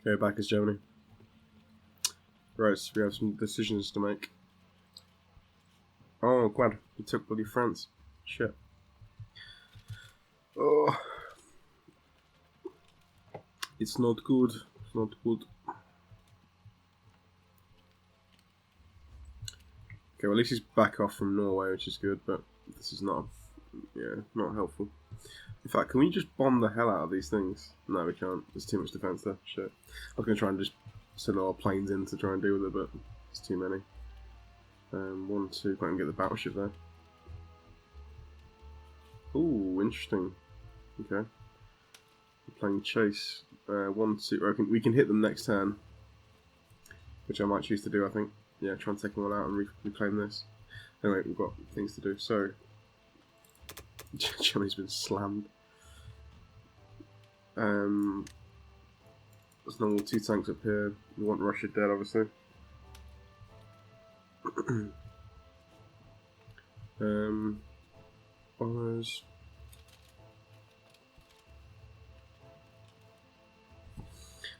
Go back as Germany. Right, so we have some decisions to make. Oh, glad we took bloody France. Shit. Oh. It's not good. It's not good. Okay, well, at least he's back off from Norway, which is good, but this is not, not helpful. In fact, can we just bomb the hell out of these things? No, we can't. There's too much defense there. Shit. I was going to try and just send our planes in to try and deal with it, but it's too many. 1, 2, can't get the battleship there. Ooh, interesting. Okay. We're playing chase. 1, 2. We can hit them next turn, which I might choose to do, I think. Yeah, try and take them all out and reclaim this. Anyway, we've got things to do. So, Germany's been slammed. There's normal 2 tanks up here. We want Russia dead, obviously. Bombers.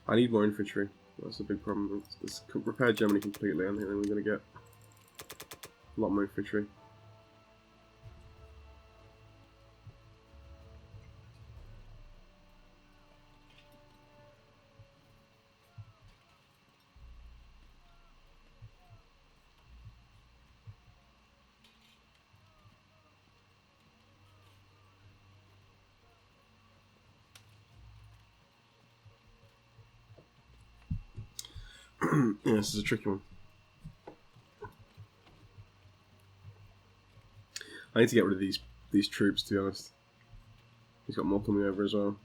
I need more infantry. That's the big problem. Let's repair Germany completely. I think then we're going to get a lot more infantry. Yeah, this is a tricky one. I need to get rid of these troops, to be honest. He's got more coming over as well.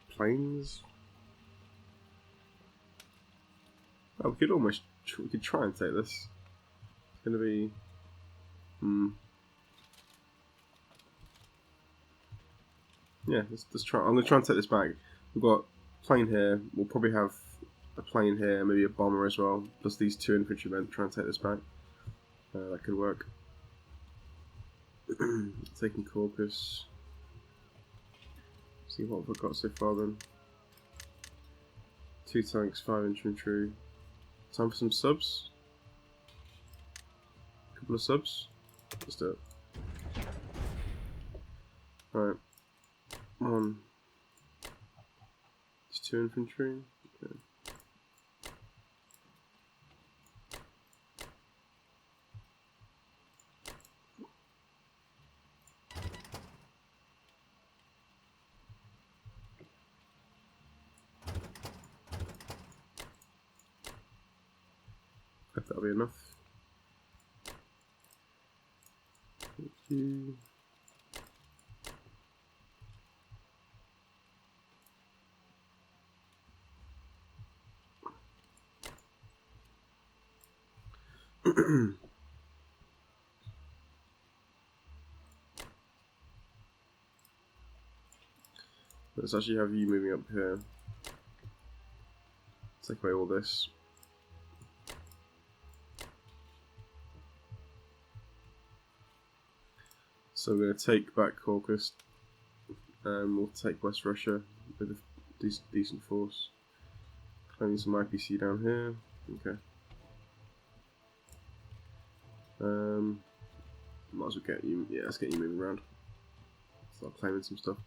Planes. Oh, we could try and take this. It's going to be. Yeah, let's try. I'm going to try and take this back. We've got a plane here. We'll probably have a plane here, maybe a bomber as well. Plus these 2 infantrymen. Try and take this back. That could work. Taking Caucasus. See what we've got so far then. 2 tanks, 5 infantry. Time for some subs. Couple of subs. Let's do it. Alright. 1. It's 2 infantry. Okay. If that'll be enough. Thank you. Let's actually have you moving up here. Take away all this. So we're going to take back Caucasus, and we'll take West Russia with a decent force. Claiming some IPC down here. Okay. Might as well get you. Yeah, let's get you moving around. Start claiming some stuff.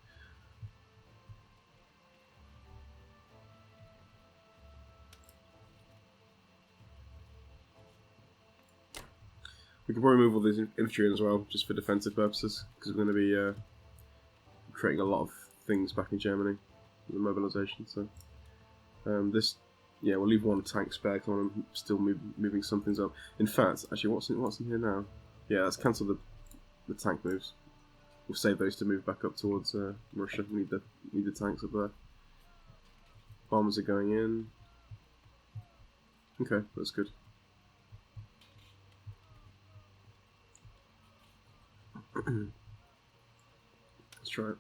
We can probably move all these infantry in as well, just for defensive purposes, because we're going to be creating a lot of things back in Germany with the mobilisation. So we'll leave 1 tank spare because I'm still moving some things up. In fact, actually, what's in here now? Yeah, let's cancel the tank moves. We'll save those to move back up towards Russia. We need the tanks up there. Bombers are going in. Okay, that's good. Let's try it.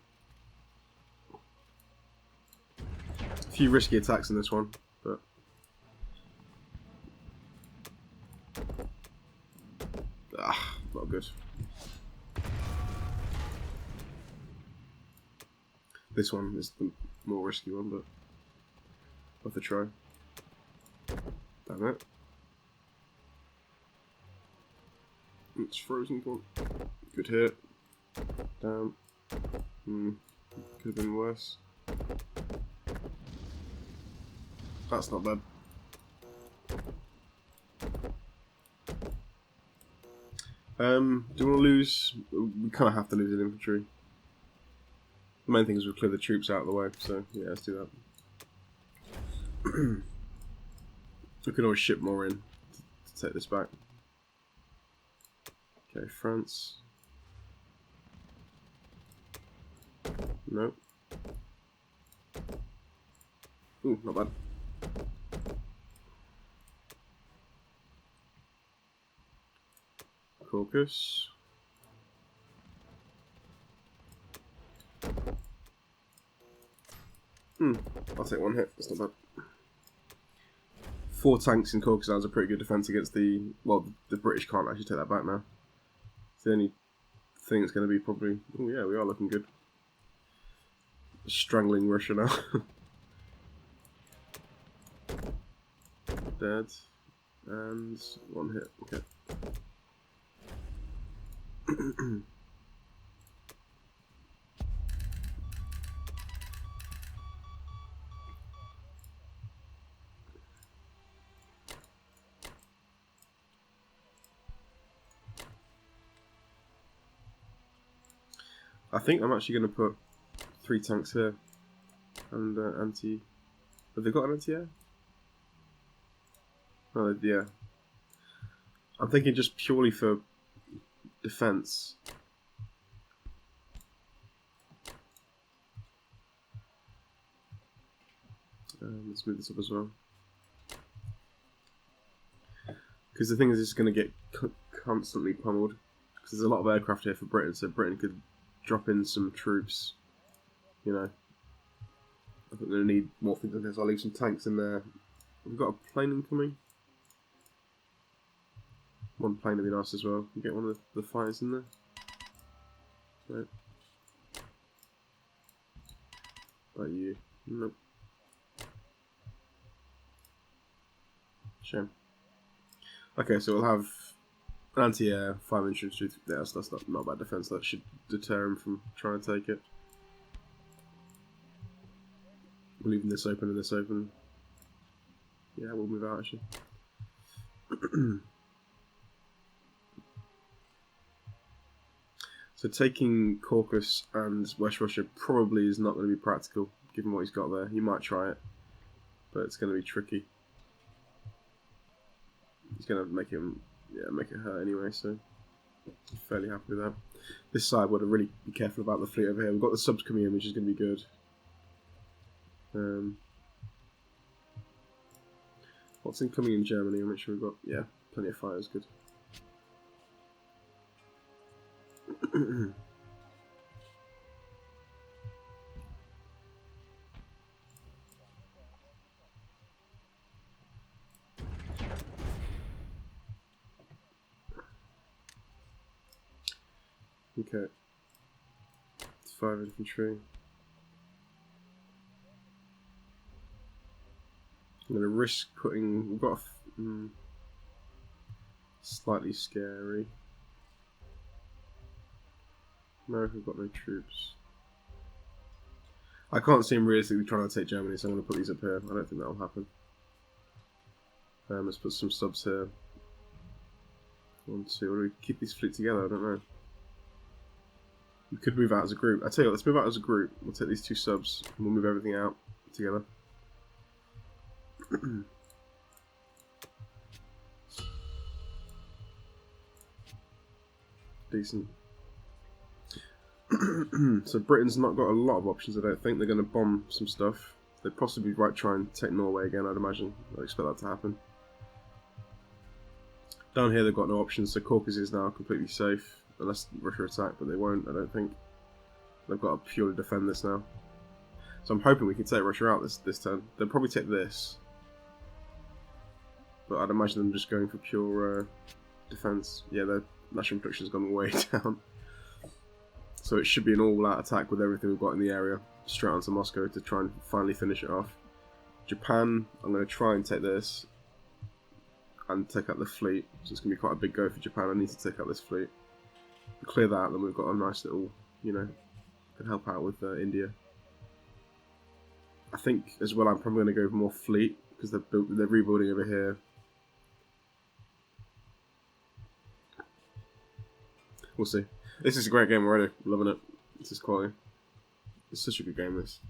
A few risky attacks in this one, but not good. This one is the more risky one, but worth a try. Damn it. It's frozen one. Good hit. Damn. Could have been worse. That's not bad. Do you want to lose? We kind of have to lose an infantry. The main thing is we'll clear the troops out of the way, so yeah, let's do that. We can always ship more in to take this back. Okay, France. Nope. Ooh, not bad. Caucasus. I'll take one hit, that's not bad. 4 tanks in Caucasus is a pretty good defense against the... Well, the British can't actually take that back now. It's the only thing that's going to be probably... Oh yeah, we are looking good. Strangling Russia now. Dead. And 1 hit, okay. I think I'm actually going to put 3 tanks here and anti. Have they got an anti-air? Oh yeah. I'm thinking just purely for defense. Let's move this up as well. Because the thing is, it's going to get constantly pummeled. Because there's a lot of aircraft here for Britain, so Britain could drop in some troops. You know. I think they're going to need more things than this. I'll leave some tanks in there. We've got a plane incoming. 1 plane would be nice as well. You get one of the fighters in there. Nope. About you? Nope. Shame. Okay, so we'll have an anti-air, 5 infantry. Yeah, that's not bad defense. That should deter him from trying to take it. We're leaving this open and this open. Yeah, we'll move out actually. So taking Caucasus and West Russia probably is not going to be practical, given what he's got there. He might try it, but it's going to be tricky. He's going to make it hurt anyway, so I'm fairly happy with that. This side, we've got to really be careful about the fleet over here. We've got the subs coming in, which is going to be good. What's incoming in Germany? I'll make sure we've got, yeah, plenty of fighters, good. Okay. It's 5 infantry. I'm going to risk putting... We've got a... slightly scary. America's got no troops. I can't see him realistically trying to take Germany, so I'm going to put these up here. I don't think that'll happen. Let's put some subs here. 1, 2. Or do we keep these fleet together? I don't know. We could move out as a group. I tell you what, let's move out as a group. We'll take these 2 subs and we'll move everything out together. Decent. So Britain's not got a lot of options, I don't think. They're going to bomb some stuff. They'd possibly try and take Norway again, I'd imagine. I expect that to happen. Down here they've got no options, so Caucasus is now completely safe. Unless Russia attack, but they won't, I don't think. They've got to purely defend this now. So I'm hoping we can take Russia out this turn. They'll probably take this. But I'd imagine them just going for pure defense. Yeah, their national production has gone way down. So it should be an all-out attack with everything we've got in the area, straight onto Moscow to try and finally finish it off. Japan, I'm going to try and take this and take out the fleet. So it's going to be quite a big go for Japan. I need to take out this fleet. Clear that, then we've got a nice little, you know, can help out with India. I think as well I'm probably going to go for more fleet because they're rebuilding over here. We'll see. This is a great game already. Loving it. This is quality. It's such a good game, this.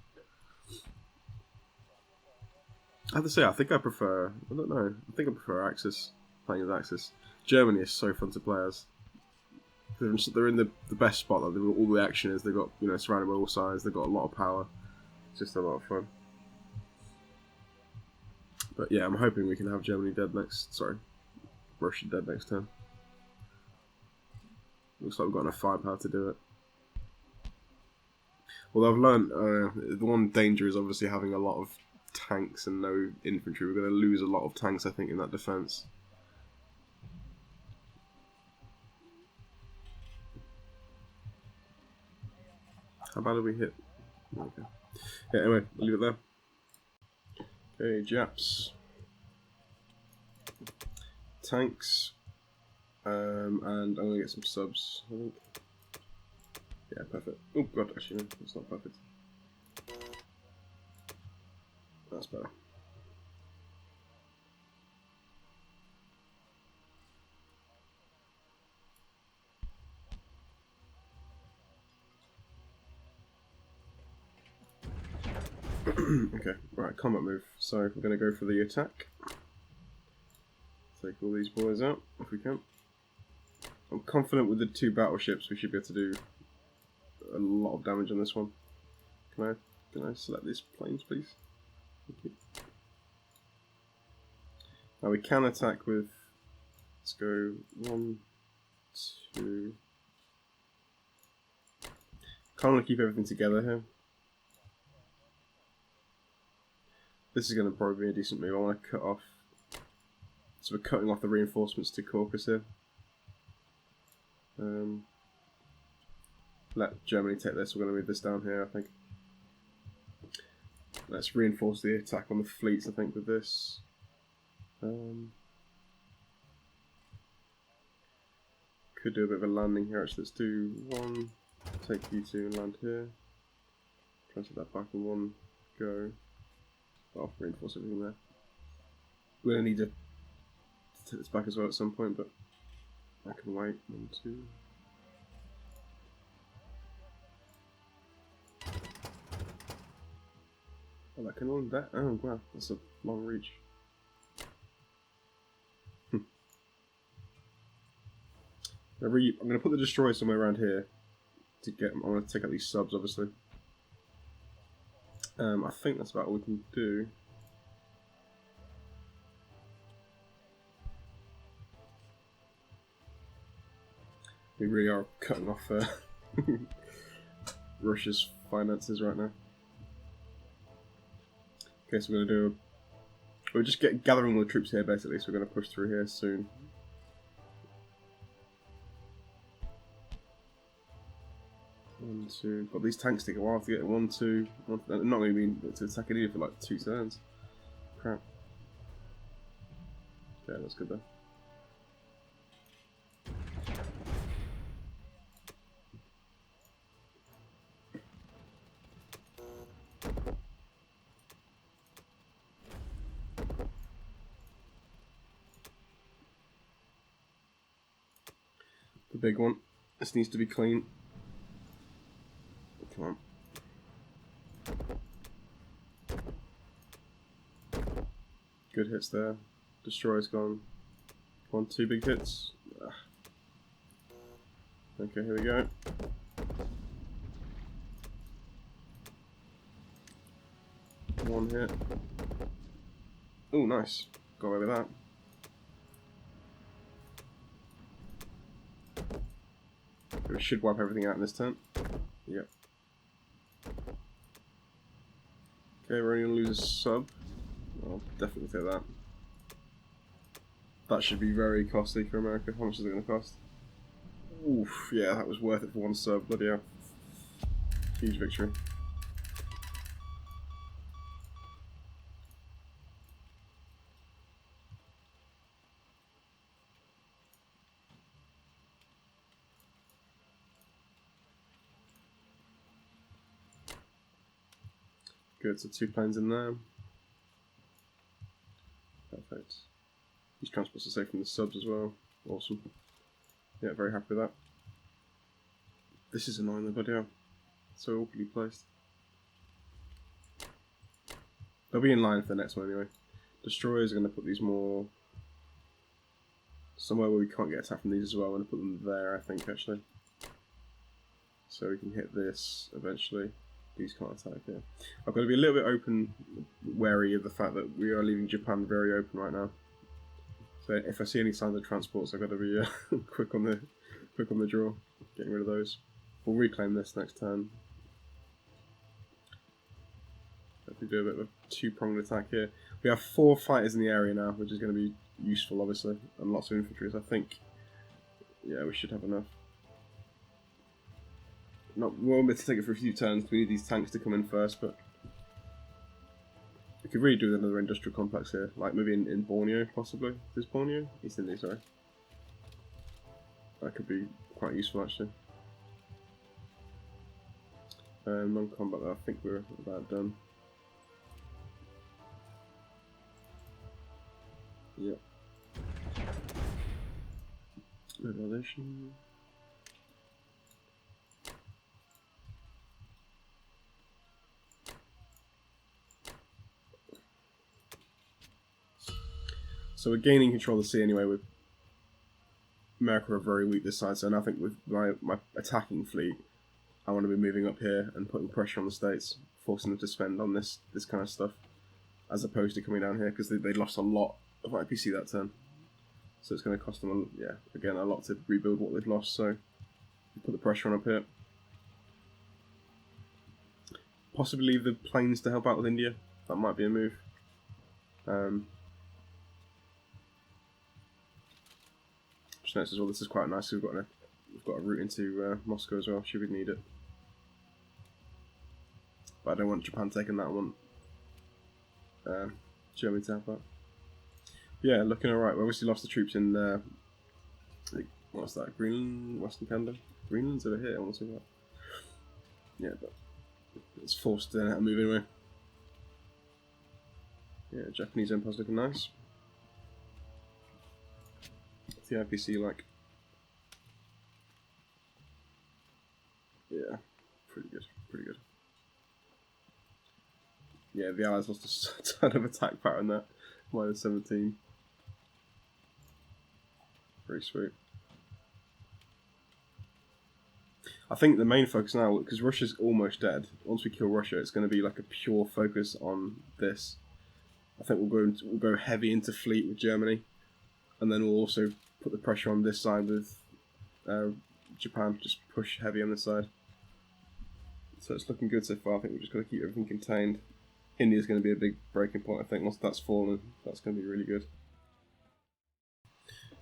I have to say, I think I prefer... I don't know. I think I prefer Axis. Playing as Axis. Germany is so fun to play as. They're in the best spot. Like, all the action is. They've got, you know, surrounded by all sides. They've got a lot of power. It's just a lot of fun. But yeah, I'm hoping we can have Germany dead next... Sorry. Russia dead next turn. Looks like we've got enough firepower to do it. Although I've learned the one danger is obviously having a lot of tanks and no infantry. We're going to lose a lot of tanks, I think, in that defence. How bad did we hit? Okay. Yeah, anyway, I'll leave it there. Okay, Japs. Tanks. And I'm going to get some subs, I think. Yeah, perfect. Oh god, actually no, it's not perfect. That's better. Okay, right, combat move. So we're going to go for the attack. Take all these boys out, if we can. I'm confident with the 2 battleships we should be able to do a lot of damage on this one. Can I select these planes, please? Thank you. Now we can attack with... Let's go 1, 2... Kind of want to keep everything together here. This is going to probably be a decent move. I want to cut off... So we're cutting off the reinforcements to Caucasus here. Let Germany take this. We're going to move this down here, I think. Let's reinforce the attack on the fleets, I think, with this. Could do a bit of a landing here, actually. Let's do 1, take you 2 and land here. Transfer that back in 1 go. I'll reinforce everything there. We're going to need to take this back as well at some point, but I can wait. 1, 2. Oh, that can only that. Oh wow, that's a long reach. I'm going to put the destroyer somewhere around here to get. I want to take out these subs, obviously. I think that's about all we can do. We really are cutting off Russia's finances right now. Okay, so we're going to do... We're just gathering all the troops here, basically, so we're going to push through here soon. One, two... Got these tanks take a while to get 1, 2... They're not going to be to attack it either for like 2 turns. Crap. Okay, that's good though. The big one. This needs to be clean. Come on. Good hits there. Destroyer's gone. 1, 2 big hits. Okay, here we go. One hit. Oh, nice. Got away with that. We should wipe everything out in this turn. Yep. Okay, we're only going to lose a sub. I'll definitely take that. That should be very costly for America. How much is it going to cost? Oof, yeah, that was worth it for 1 sub. Bloody hell. Huge victory. Good, so 2 planes in there. Perfect. These transports are safe from the subs as well. Awesome. Yeah, very happy with that. This is annoying, though, bloody hell. So awkwardly placed. They'll be in line for the next one anyway. Destroyers are going to put these more somewhere where we can't get attacked from these as well. I'm going to put them there, I think, actually. So we can hit this eventually. These can't attack here. I've got to be a little bit open, wary of the fact that we are leaving Japan very open right now. So if I see any signs of transports, I've got to be quick on the draw, getting rid of those. We'll reclaim this next turn. If we do a bit of a 2-pronged attack here, we have 4 fighters in the area now, which is going to be useful, obviously, and lots of infantry. So I think, yeah, we should have enough. We won't be able to take it for a few turns. We need these tanks to come in first, but we could really do with another industrial complex here, like maybe in Borneo, possibly. Is this Borneo? East India, sorry. That could be quite useful, actually. Non-combat, I think we're about done. Yep. Mobilization. So we're gaining control of the sea anyway. With America are very weak this side, so now I think with my attacking fleet, I want to be moving up here and putting pressure on the States, forcing them to spend on this kind of stuff, as opposed to coming down here because they lost a lot of IPC that turn. So it's going to cost them, again, a lot to rebuild what they've lost. So put the pressure on up here. Possibly leave the planes to help out with India. That might be a move. Just notice as well, this is quite nice. We've got a route into Moscow as well. Should we need it? But I don't want Japan taking that. I want Germany to help out. Yeah, looking alright. We obviously lost the troops in what's that? Greenland, Western Canada. Greenland's over here. I want to see that. Yeah, but it's forced to move anyway. Yeah, Japanese Empire's looking nice. What's the IPC like? Yeah, pretty good. Pretty good. Yeah, the Allies lost a ton of attack power in that. Minus 17. Very sweet. I think the main focus now, because Russia's almost dead, once we kill Russia, it's going to be like a pure focus on this. I think we'll go heavy into fleet with Germany, and then we'll also put the pressure on this side with Japan, just push heavy on this side. So it's looking good so far. I think we've just got to keep everything contained. India's going to be a big breaking point, I think. Once that's fallen, that's going to be really good.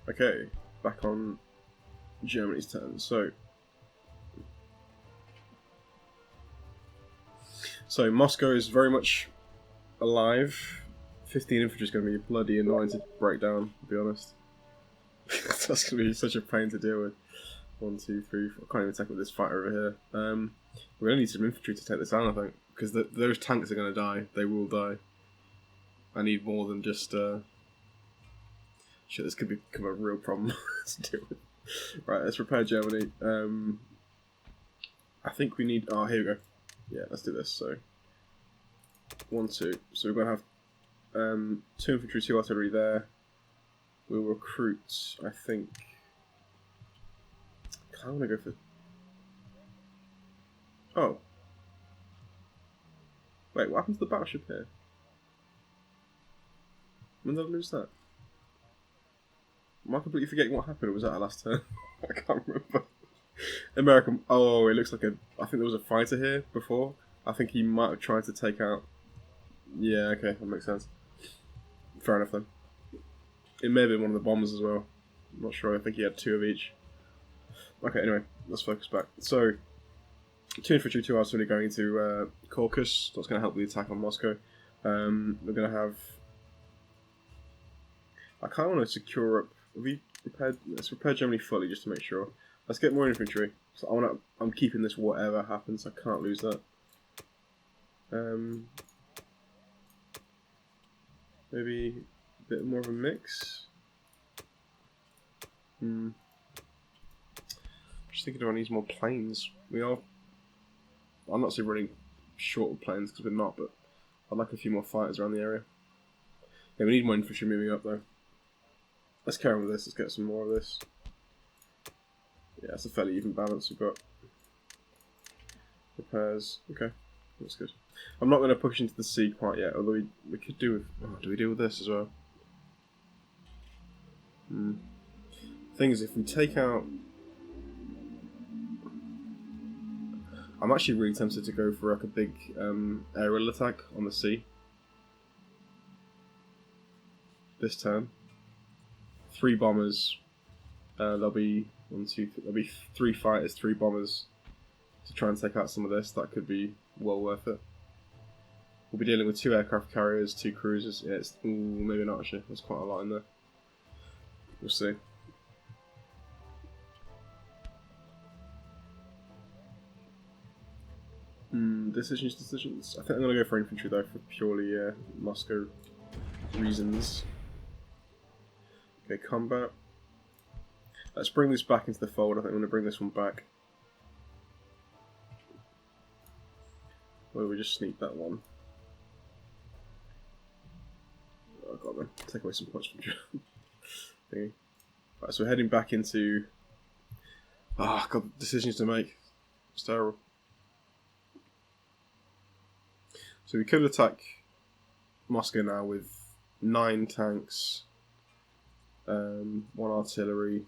Okay, back on Germany's turn. So Moscow is very much alive. 15 infantry is going to be bloody annoying to break down, to be honest. That's going to be such a pain to deal with. 1, 2, 3, 4. I can't even attack with this fighter over here. We're going to need some infantry to take this down, I think. Because those tanks are going to die. They will die. I need more than just... Shit, this could become a real problem to deal with. Right, let's repair Germany. I think we need... Oh, here we go. Yeah, let's do this. So, 1, 2. So we're going to have 2 infantry, 2 artillery there. We'll recruit, I think... I want to go for... Oh. Wait, what happened to the battleship here? When did I lose that? Am I completely forgetting what happened, or was that our last turn? I can't remember. American... Oh, it looks like a... I think there was a fighter here before. I think he might have tried to take out... Yeah, okay, that makes sense. Fair enough then. It may have been one of the bombers as well. I'm not sure, I think he had 2 of each. Okay, anyway, let's focus back. So, 2 infantry, 2 artillery going to Caucasus. That's going to help the attack on Moscow. We're going to have... I kind of want to secure up... Have we repaired... Let's repair Germany fully just to make sure. Let's get more infantry. So I'm keeping this whatever happens. I can't lose that. Maybe a bit more of a mix. Just thinking do I need more planes. I'm not saying running short of planes because we're not, but I'd like a few more fighters around the area. Yeah, we need more infantry moving up though. Let's carry on with this. Let's get some more of this. Yeah, it's a fairly even balance. We've got repairs. Okay, that's good. I'm not going to push into the sea quite yet, although we could do with... Oh, do we deal with this as well? Thing is, if we take out... I'm actually really tempted to go for like a big aerial attack on the sea. This turn. 3 bombers. There'll be 1, 2, 3, there'll be 3 fighters, 3 bombers to try and take out some of this. That could be well worth it. We'll be dealing with 2 aircraft carriers, 2 cruisers. Yeah, it's maybe not actually. There's quite a lot in there. We'll see. Decisions. I think I'm going to go for infantry though, for purely Moscow reasons. Okay, combat. Let's bring this back into the fold. I think I'm going to bring this one back. Or we just sneak that one. Oh god, man. Take away some points from thingy. Right, so we're heading back into... Ah, god, decisions to make. It's terrible. So we could attack Moscow now with 9 tanks, 1 artillery,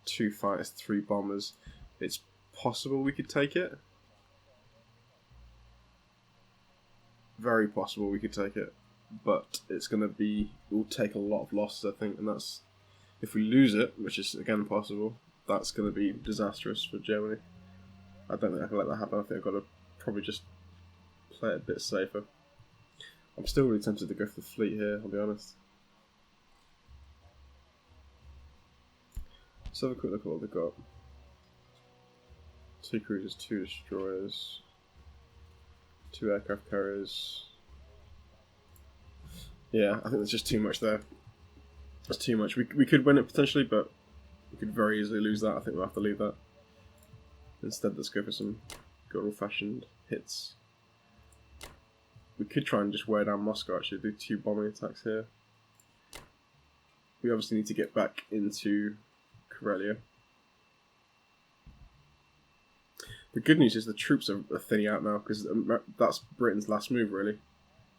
2 fighters, 3 bombers. It's possible we could take it. Very possible we could take it. But it's going to be... We'll take a lot of losses, I think, and that's... If we lose it, which is again possible, that's going to be disastrous for Germany. I don't think I can let that happen. I think I've got to probably just play it a bit safer. I'm still really tempted to go for the fleet here, I'll be honest. Let's have a quick look at what they've got. 2 cruisers, 2 destroyers, 2 aircraft carriers. Yeah, I think there's just too much there. That's too much. We could win it potentially, but we could very easily lose that. I think we'll have to leave that. Instead, let's go for some good old-fashioned hits. We could try and just wear down Moscow, actually, do 2 bombing attacks here. We obviously need to get back into Karelia. The good news is the troops are thinning out now, because that's Britain's last move, really.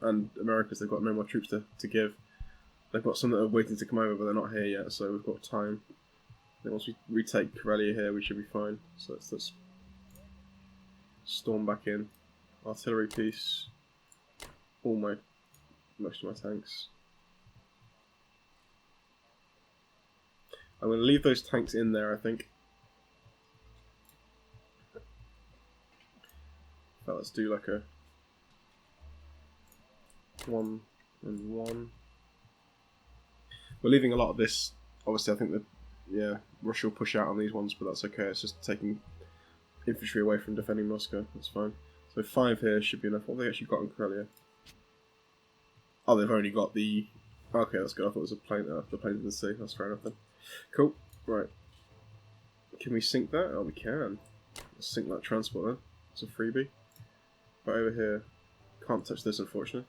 And America's, they've got no more troops to give. They've got some that are waiting to come over, but they're not here yet, so we've got time. Then once we retake Karelia here, we should be fine. So let's storm back in. Artillery piece. Most of my tanks. I'm going to leave those tanks in there, I think. But let's do like a 1 and 1. We're leaving a lot of this. Obviously, I think that Russia will push out on these ones, but that's okay. It's just taking infantry away from defending Moscow. That's fine. So 5 here should be enough. What have they actually got in Karelia? Oh, they've only got the... Okay, that's good. I thought it was a plane. The plane's in the sea. That's fair enough then. Cool. Right. Can we sink that? Oh, we can. Let's sink that transport then. It's a freebie. But over here, can't touch this, unfortunately.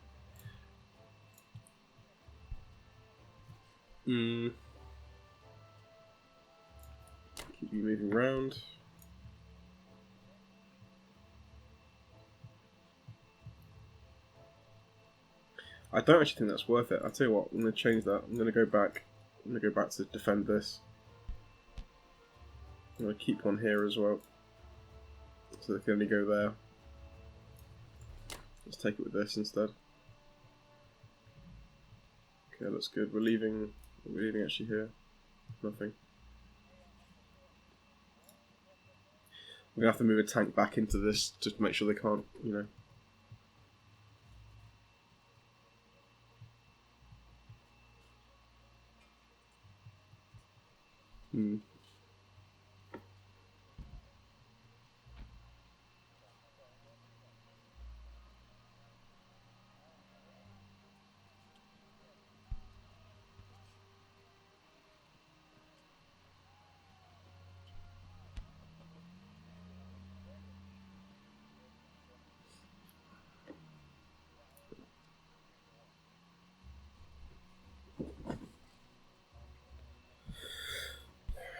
Keep you moving around. I don't actually think that's worth it. I'll tell you what, I'm going to change that. I'm going to go back. I'm going to go back to defend this. I'm going to keep one here as well. So they can only go there. Let's take it with this instead. Okay, that's good. We're leaving actually here. Nothing. We're going to have to move a tank back into this just to make sure they can't, you know.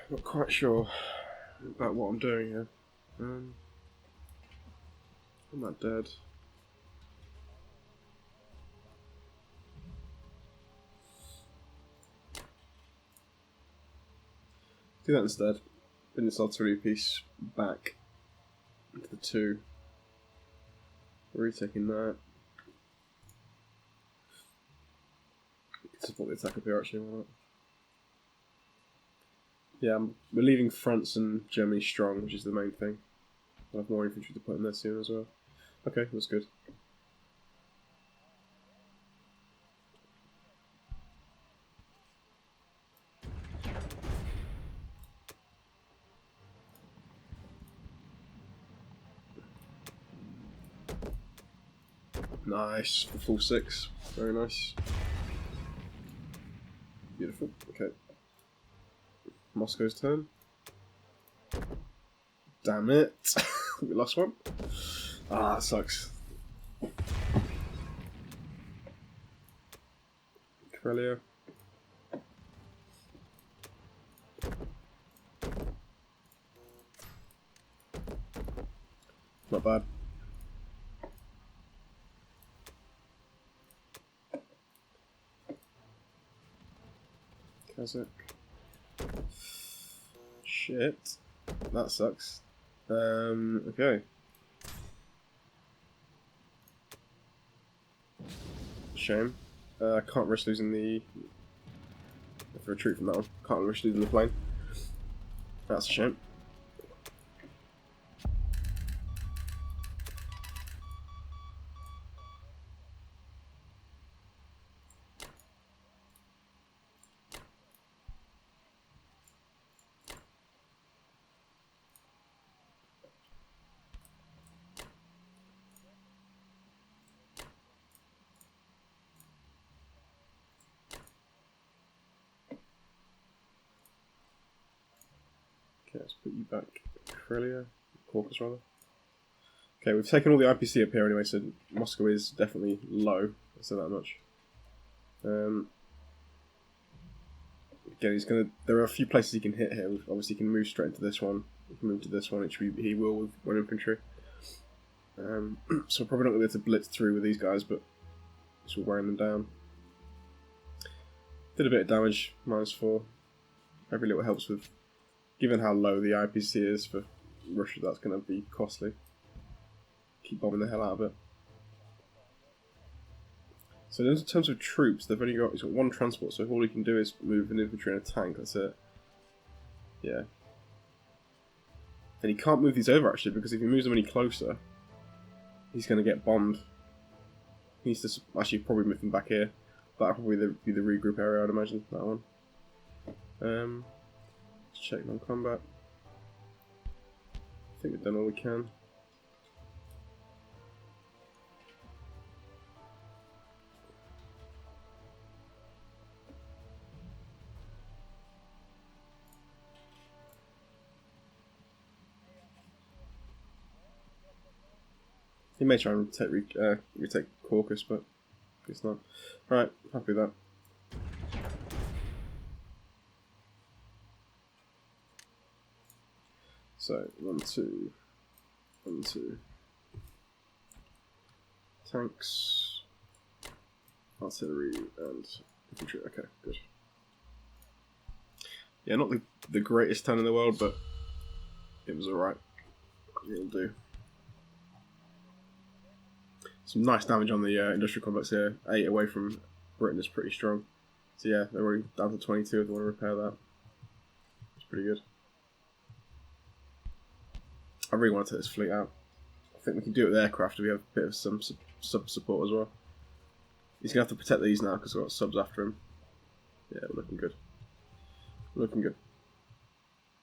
Not quite sure about what I'm doing here. I'm not dead. Do that instead. Bring this artillery piece back into the 2. Retaking that. You can support the attack up here actually, why not? Yeah, we're leaving France and Germany strong, which is the main thing. I'll have more infantry to put in there soon as well. Okay, that's good. Nice, the full 6. Very nice. Beautiful, okay. Moscow's turn. Damn it. We lost one. Ah, that sucks. Karelia. Not bad. Kazakh. Shit. That sucks. Okay. Shame. I can't risk losing the... If I retreat from that one. Can't risk losing the plane. That's a shame. Okay, let's put you back. Karelia. Caucasus, rather. Okay, we've taken all the IPC up here anyway, so Moscow is definitely low. I'll say that much. Again, he's gonna. There are a few places he can hit here. Obviously, he can move straight into this one. He can move to this one, which he will with one infantry. So we're probably not going to be able to blitz through with these guys, but just wearing them down. Did a bit of damage, -4. Every little helps with. Given how low the IPC is for Russia, that's going to be costly. Keep bombing the hell out of it. So in terms of troops, he's got one transport, so all he can do is move an infantry and a tank, that's it. Yeah. And he can't move these over actually, because if he moves them any closer, he's going to get bombed. He needs to actually probably move them back here. That'll probably be the regroup area, I'd imagine, that one. Let's check non-combat. I think we've done all we can. He may try and retake Caucasus, but it's not. Right, happy with that. So, 1, 2, 1, 2. Tanks, artillery, and infantry. Okay, good. Yeah, not the greatest turn in the world, but it was alright. It'll do. Some nice damage on the industrial complex here. 8 away from Britain is pretty strong. So yeah, they're already down to 22 if they want to repair that. It's pretty good. I really want to take this fleet out. I think we can do it with aircraft if we have a bit of some sub support as well. He's going to have to protect these now because we've got subs after him. Yeah, we're looking good. Looking good.